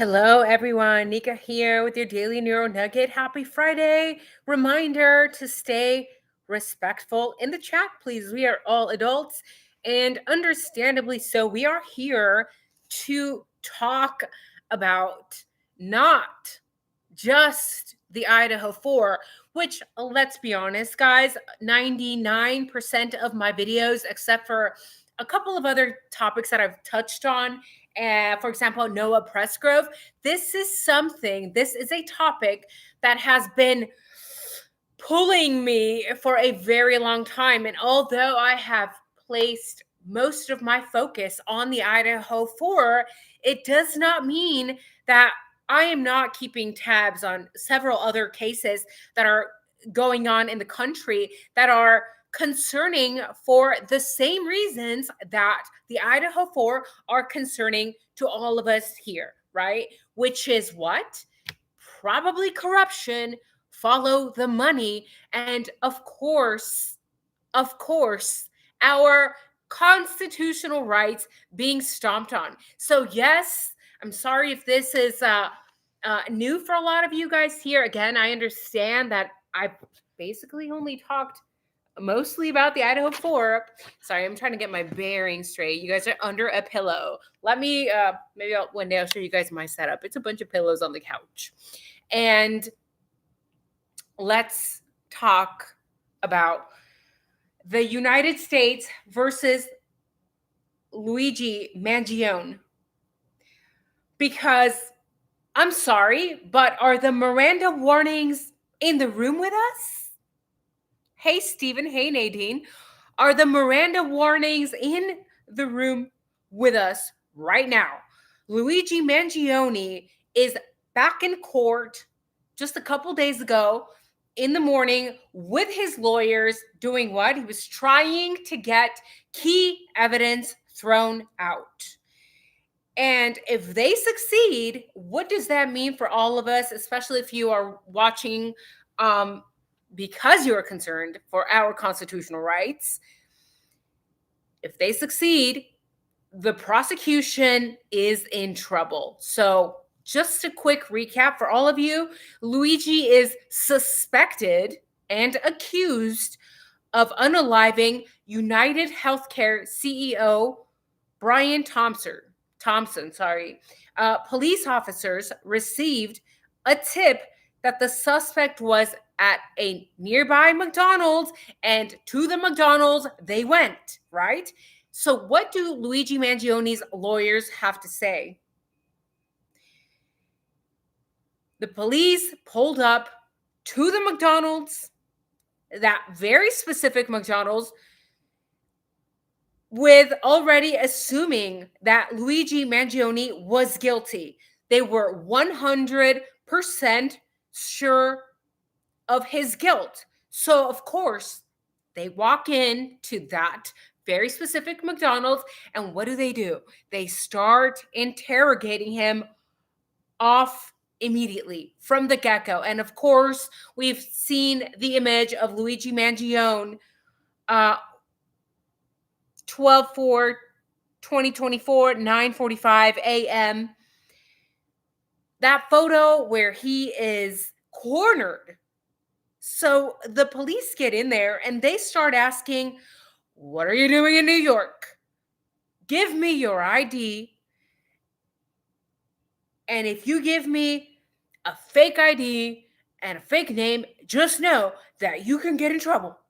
Hello, everyone. Nika here with your daily neuro nugget. Happy Friday. Reminder to stay respectful in the chat, please. We are all adults, and understandably so. We are here to talk about not just the Idaho 4, which, let's be honest, guys, 99% of my videos, except for a couple of other topics that I've touched on, for example, Noah Pressgrove, this is a topic that has been pulling me for a very long time. And although I have placed most of my focus on the Idaho 4, it does not mean that I am not keeping tabs on several other cases that are going on in the country that are concerning for the same reasons that the Idaho 4 are concerning to all of us here, right? Which is what? Probably corruption, follow the money, and of course, our constitutional rights being stomped on. So yes, I'm sorry if this is new for a lot of you guys here. Again, I understand that I basically only talked mostly about the Idaho 4. Sorry, I'm trying to get my bearings straight. You guys are under a pillow. Let me, one day I'll show you guys my setup. It's a bunch of pillows on the couch. And let's talk about the United States versus Luigi Manion. Because I'm sorry, but are the Miranda warnings in the room with us? Hey, Stephen. Hey, Nadine. Are the Miranda warnings in the room with us right now? Luigi Mangione is back in court just a couple days ago in the morning with his lawyers doing what? He was trying to get key evidence thrown out. And if they succeed, what does that mean for all of us, especially if you are watching because you are concerned for our constitutional rights? If they succeed, the prosecution is in trouble. So just a quick recap for all of you. Luigi is suspected and accused of unaliving United Healthcare CEO Brian Thompson. Police officers received a tip that the suspect was at a nearby McDonald's, and to the McDonald's they went, right? So what do Luigi Mangione's lawyers have to say? The police pulled up to the McDonald's, that very specific McDonald's, with already assuming that Luigi Mangione was guilty. They were 100% sure of his guilt. So, of course, they walk in to that very specific McDonald's, and what do? They start interrogating him off immediately from the get-go. And of course, we've seen the image of Luigi Mangione 12/4/2024, 9:45 a.m. That photo where he is cornered. So the police get in there and they start asking, "What are you doing in New York? Give me your ID. And if you give me a fake ID and a fake name, just know that you can get in trouble."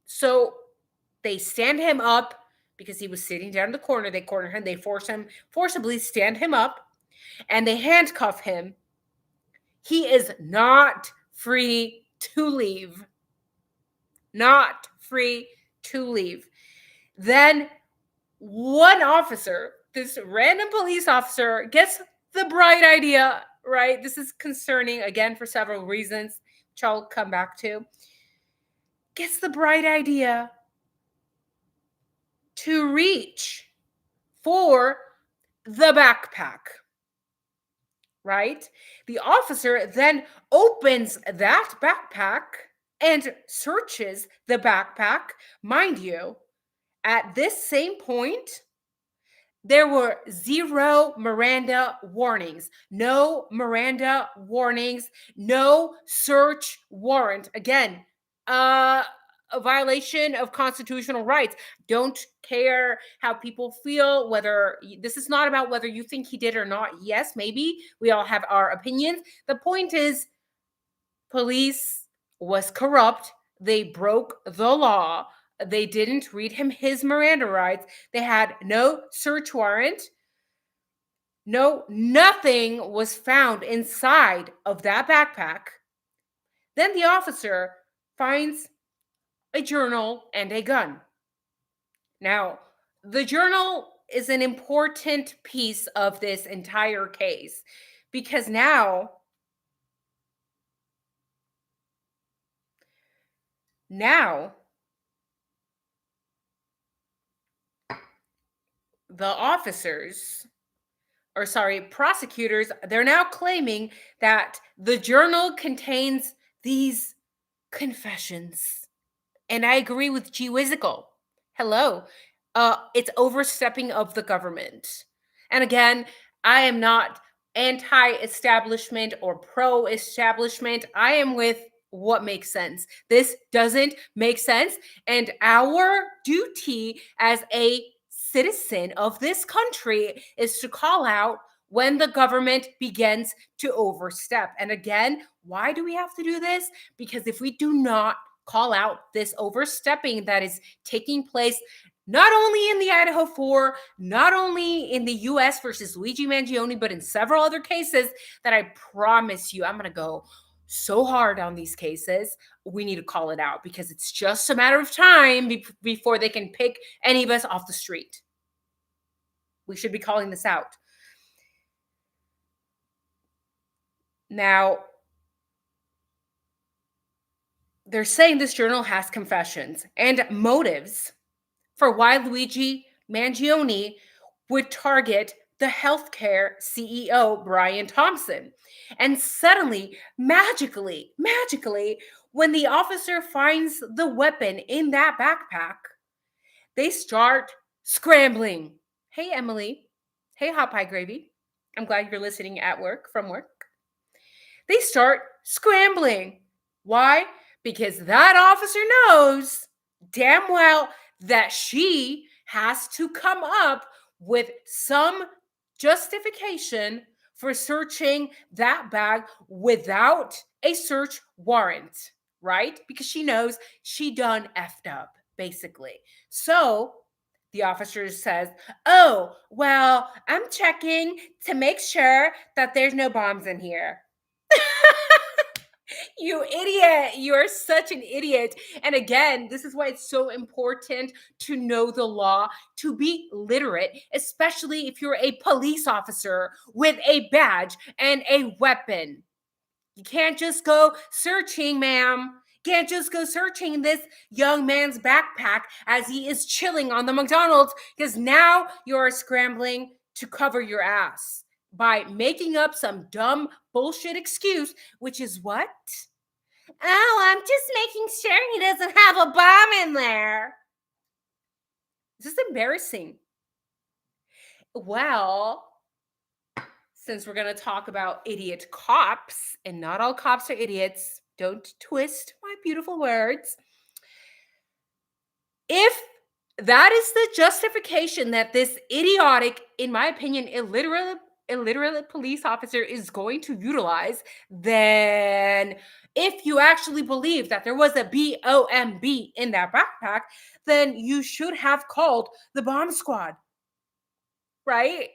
So they stand him up because he was sitting down in the corner. They corner him. They forcibly stand him up, and they handcuff him. He is not free to leave. Not free to leave. Then one officer, this random police officer, gets the bright idea, right? This is concerning, again, for several reasons, which I'll come back to. Gets the bright idea to reach for the backpack, right? The officer then opens that backpack and searches the backpack. Mind you, at this same point, There were zero Miranda warnings, no Miranda warnings, no search warrant. Again, a violation of constitutional rights. Don't care how people feel, whether this is not about whether you think he did or not. Yes, maybe we all have our opinions. The point is, police was corrupt. They broke the law. They didn't read him his Miranda rights. They had no search warrant. No, nothing was found inside of that backpack. Then the officer finds a journal and a gun. Now, the journal is an important piece of this entire case because now the prosecutors, they're now claiming that the journal contains these confessions. And I agree with G. Wizical. Hello. It's overstepping of the government. And again, I am not anti-establishment or pro-establishment. I am with what makes sense. This doesn't make sense. And our duty as a citizen of this country is to call out when the government begins to overstep. And again, why do we have to do this? Because if we do not call out this overstepping that is taking place not only in the Idaho 4, not only in the US versus Luigi Manion, but in several other cases that I promise you, I'm going to go so hard on these cases. We need to call it out because it's just a matter of time before they can pick any of us off the street. We should be calling this out. Now, they're saying this journal has confessions and motives for why Luigi Mangione would target the healthcare CEO, Brian Thompson. And suddenly, magically, when the officer finds the weapon in that backpack, they start scrambling. Hey, Emily. Hey, Hot Pie Gravy. I'm glad you're listening from work. They start scrambling. Why? Because that officer knows damn well that she has to come up with some justification for searching that bag without a search warrant, right? Because she knows she done effed up, basically. So the officer says, oh, well, I'm checking to make sure that there's no bombs in here. You idiot. You are such an idiot. And again, this is why it's so important to know the law, to be literate, especially if you're a police officer with a badge and a weapon. You can't just go searching, ma'am. Can't just go searching this young man's backpack as he is chilling on the McDonald's because now you're scrambling to cover your ass by making up some dumb bullshit excuse, which is what? Oh, I'm just making sure he doesn't have a bomb in there. This is embarrassing. Well, since we're going to talk about idiot cops, and not all cops are idiots, don't twist my beautiful words. If that is the justification that this idiotic, in my opinion, illiterate police officer is going to utilize, then if you actually believe that there was a bomb in that backpack, then you should have called the bomb squad, right?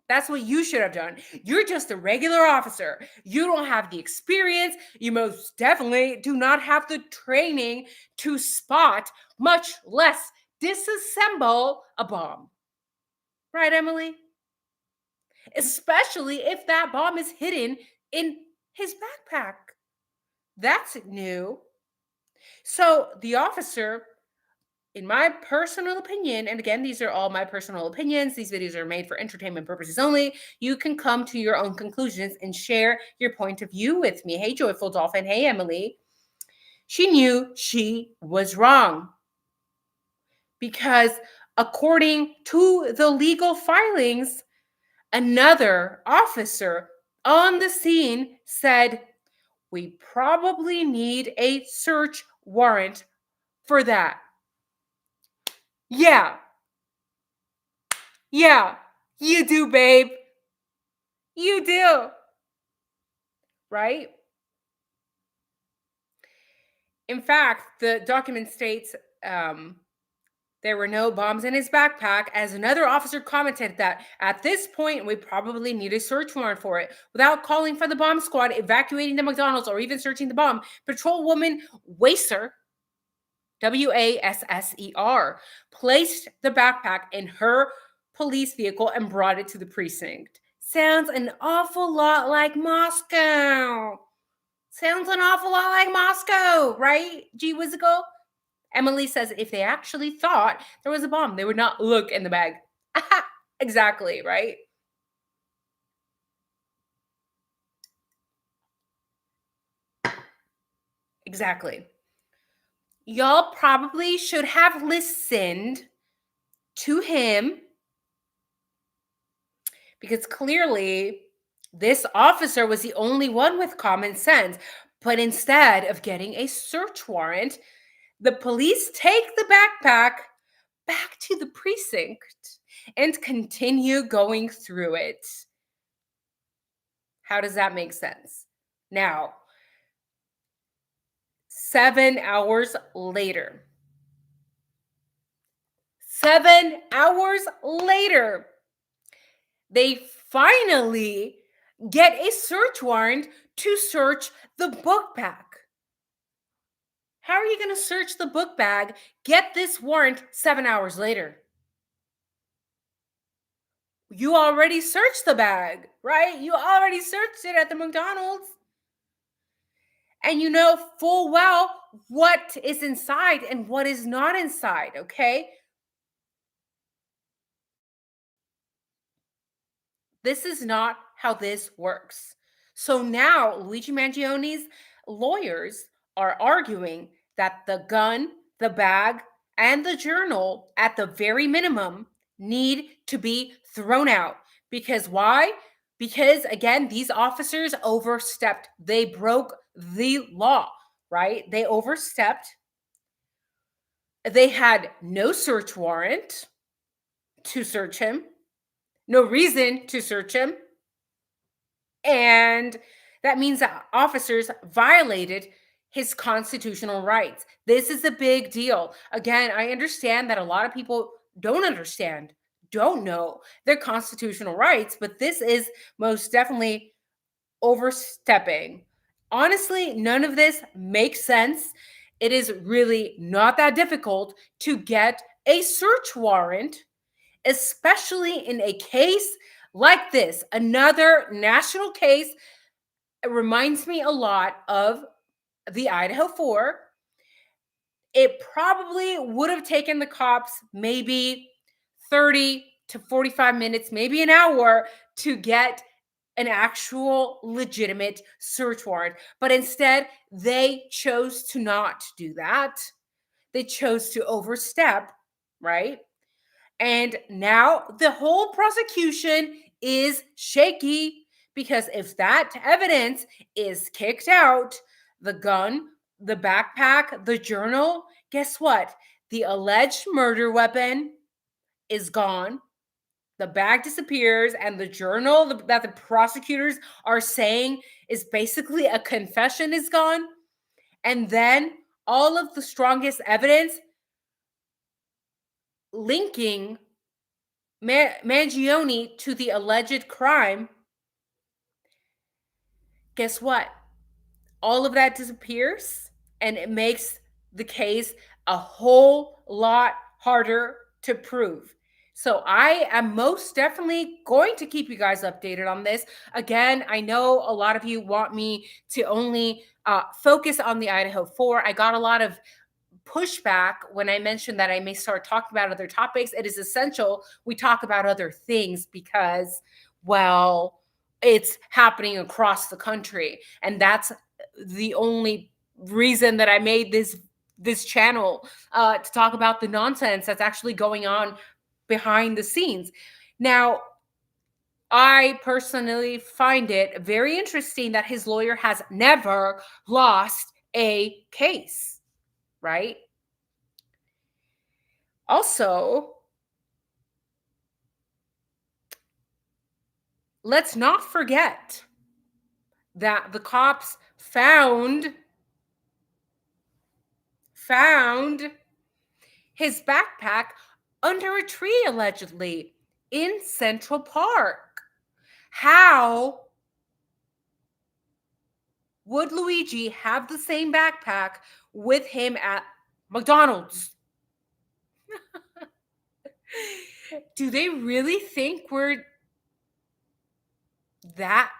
That's what you should have done. You're just a regular officer. You don't have the experience. You most definitely do not have the training to spot, much less disassemble a bomb. Right, Emily? Especially if that bomb is hidden in his backpack. That's new. So the officer, in my personal opinion, and again, these are all my personal opinions. These videos are made for entertainment purposes only. You can come to your own conclusions and share your point of view with me. Hey, Joyful Dolphin. Hey, Emily. She knew she was wrong because According to the legal filings, another officer on the scene said, "We probably need a search warrant for that." Yeah, yeah, you do, babe. You do, right? In fact, the document states there were no bombs in his backpack, as another officer commented that at this point, we probably need a search warrant for it. Without calling for the bomb squad, evacuating the McDonald's, or even searching the bomb, patrolwoman Wasser, Wasser, placed the backpack in her police vehicle and brought it to the precinct. Sounds an awful lot like Moscow. Sounds an awful lot like Moscow, right, G Wizzical? Emily says if they actually thought there was a bomb, they would not look in the bag. Exactly, right? Exactly. Y'all probably should have listened to him, because clearly this officer was the only one with common sense. But instead of getting a search warrant, the police take the backpack back to the precinct and continue going through it. How does that make sense? Now, 7 hours later, 7 hours later, they finally get a search warrant to search the book bag. How are you going to search the book bag, get this warrant 7 hours later? You already searched the bag, right? You already searched it at the McDonald's. And you know full well what is inside and what is not inside, okay? This is not how this works. So now Luigi Mangione's lawyers are arguing that the gun, the bag, and the journal, at the very minimum, need to be thrown out. Because why? Because again, these officers overstepped. They broke the law, right? They overstepped. They had no search warrant to search him, no reason to search him. And that means that officers violated his constitutional rights. This is a big deal. Again, I understand that a lot of people don't understand, don't know their constitutional rights, but this is most definitely overstepping. Honestly, none of this makes sense. It is really not that difficult to get a search warrant, especially in a case like this, another national case. It reminds me a lot of the Idaho 4. It probably would have taken the cops maybe 30 to 45 minutes, maybe an hour, to get an actual legitimate search warrant. But instead, they chose to not do that. They chose to overstep, right? And now the whole prosecution is shaky, because if that evidence is kicked out, the gun, the backpack, the journal, guess what? The alleged murder weapon is gone. The bag disappears, and the journal that the prosecutors are saying is basically a confession is gone. And then all of the strongest evidence linking Mangione to the alleged crime, guess what? All of that disappears, and it makes the case a whole lot harder to prove. So I am most definitely going to keep you guys updated on this. Again, I know a lot of you want me to only focus on the Idaho 4. I got a lot of pushback when I mentioned that I may start talking about other topics. It is essential we talk about other things because, well, it's happening across the country. And that's the only reason that I made this this channel to talk about the nonsense that's actually going on behind the scenes. Now, I personally find it very interesting that his lawyer has never lost a case, right? Also, let's not forget that the cops found his backpack under a tree allegedly in Central Park. How would Luigi have the same backpack with him at McDonald's? Do they really think we're that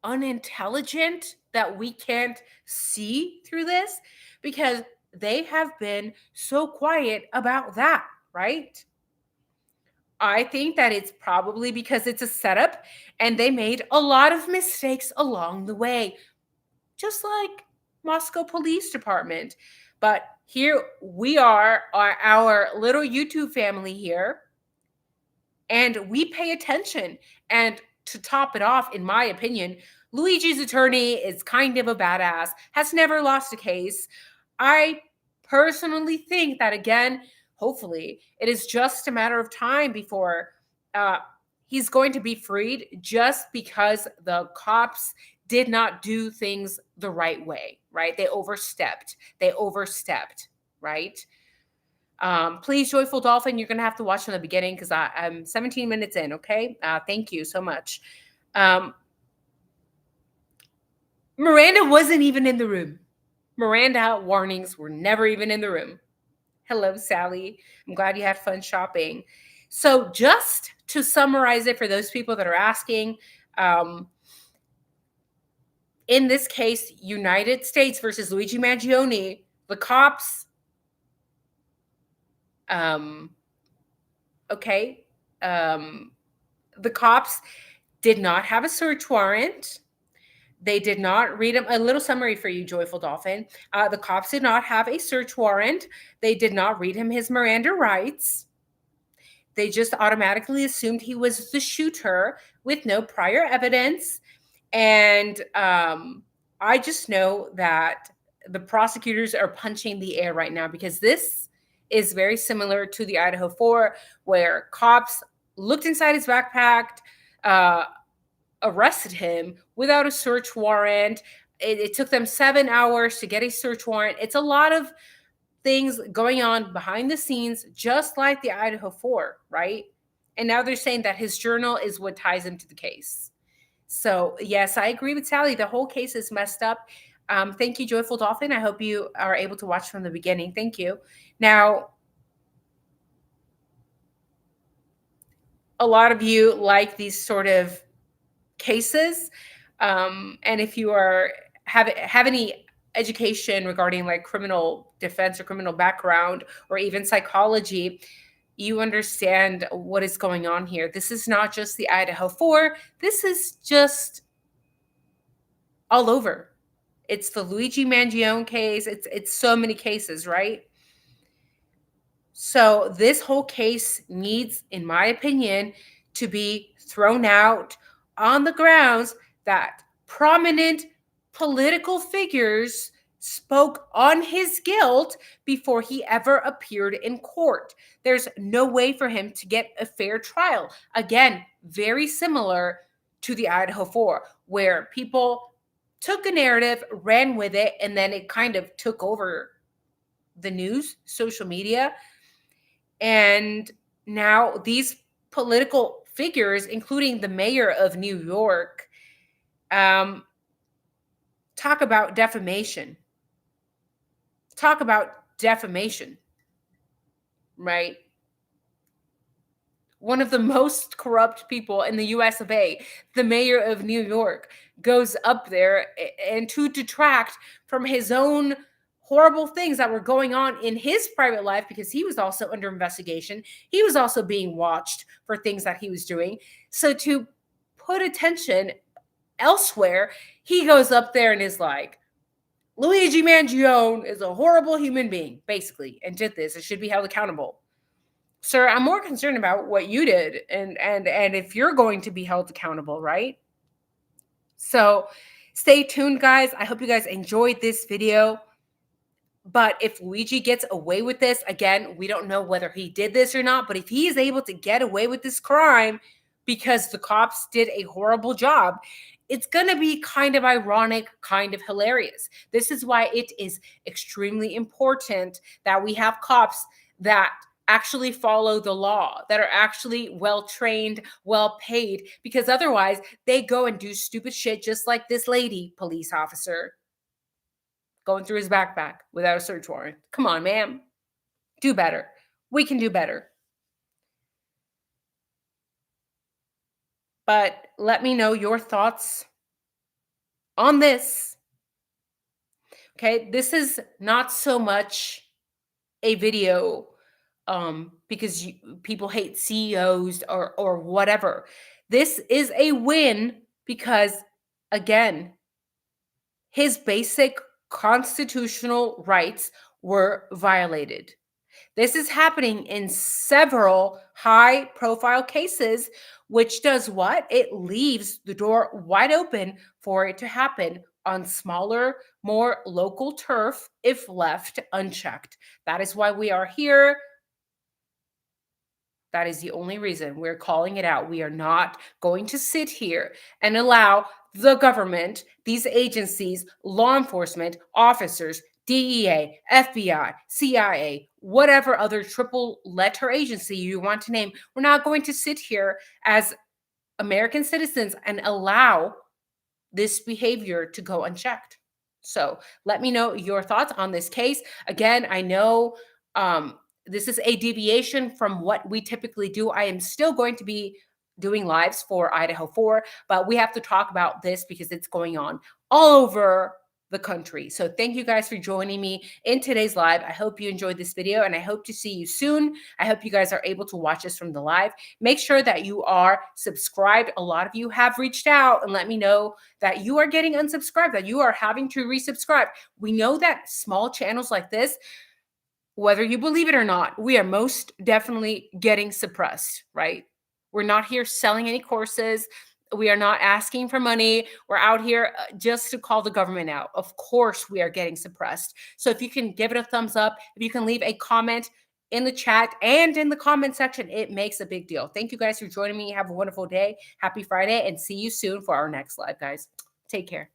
unintelligent that we can't see through this? Because they have been so quiet about that, right? I think that it's probably because it's a setup and they made a lot of mistakes along the way, just like Moscow Police Department. But here we are, our little YouTube family here, and we pay attention. And to top it off, in my opinion, Luigi's attorney is kind of a badass, has never lost a case. I personally think that, again, hopefully, it is just a matter of time before uh, he's going to be freed, just because the cops did not do things the right way, right? They overstepped. Right? Please, Joyful Dolphin, you're going to have to watch from the beginning because I'm 17 minutes in, okay? Thank you so much. Miranda wasn't even in the room. Miranda warnings were never even in the room. Hello, Sally. I'm glad you had fun shopping. So just to summarize it for those people that are asking, in this case, United States versus Luigi Mangione, the cops, the cops did not have a search warrant. They did not read him. A little summary for you, Joyful Dolphin. The cops did not have a search warrant. They did not read him his Miranda rights. They just automatically assumed he was the shooter with no prior evidence. And I just know that the prosecutors are punching the air right now because this is very similar to the Idaho 4, where cops looked inside his backpack, arrested him without a search warrant. It took them 7 hours to get a search warrant. It's a lot of things going on behind the scenes, just like the Idaho 4, right? And now they're saying that his journal is what ties him to the case. So, yes, I agree with Sally. The whole case is messed up. Thank you, Joyful Dolphin. I hope you are able to watch from the beginning. Thank you. Now, a lot of you like these sort of cases. And if you have any education regarding like criminal defense or criminal background or even psychology, you understand what is going on here. This is not just the Idaho 4. This is just all over. It's the Luigi Mangione case. It's so many cases, right? So this whole case needs, in my opinion, to be thrown out on the grounds that prominent political figures spoke on his guilt before he ever appeared in court. There's no way for him to get a fair trial. Again, very similar to the Idaho 4, where people took a narrative, ran with it, and then it kind of took over the news, social media. And now these political figures, including the mayor of New York, talk about defamation. Right? One of the most corrupt people in the US of A, the mayor of New York, goes up there and to detract from his own horrible things that were going on in his private life, because he was also under investigation. He was also being watched for things that he was doing. So to put attention elsewhere, he goes up there and is like, Luigi Manion is a horrible human being, basically, and did this and should be held accountable. Sir, I'm more concerned about what you did and if you're going to be held accountable, right? So stay tuned, guys. I hope you guys enjoyed this video. But if Luigi gets away with this, again, we don't know whether he did this or not, but if he is able to get away with this crime because the cops did a horrible job, it's going to be kind of ironic, kind of hilarious. This is why it is extremely important that we have cops that actually follow the law, that are actually well trained, well paid, because otherwise they go and do stupid shit just like this lady police officer going through his backpack without a search warrant. Come on, ma'am. Do better. We can do better. But let me know your thoughts on this. Okay, this is not so much a video because people hate CEOs or whatever. This is a win because, again, his basic constitutional rights were violated. This is happening in several high profile cases, which does what? It leaves the door wide open for it to happen on smaller, more local turf if left unchecked. That is why we are here. That is the only reason we're calling it out. We are not going to sit here and allow the government, these agencies, law enforcement, officers, DEA, FBI, CIA, whatever other triple letter agency you want to name, we're not going to sit here as American citizens and allow this behavior to go unchecked. So let me know your thoughts on this case. Again, I know this is a deviation from what we typically do. I am still going to be doing lives for Idaho 4, but we have to talk about this because it's going on all over the country. So thank you guys for joining me in today's live. I hope you enjoyed this video and I hope to see you soon. I hope you guys are able to watch this from the live. Make sure that you are subscribed. A lot of you have reached out and let me know that you are getting unsubscribed, that you are having to resubscribe. We know that small channels like this, whether you believe it or not, we are most definitely getting suppressed, right? We're not here selling any courses. We are not asking for money. We're out here just to call the government out. Of course, we are getting suppressed. So if you can give it a thumbs up, if you can leave a comment in the chat and in the comment section, it makes a big deal. Thank you guys for joining me. Have a wonderful day. Happy Friday and see you soon for our next live, guys. Take care.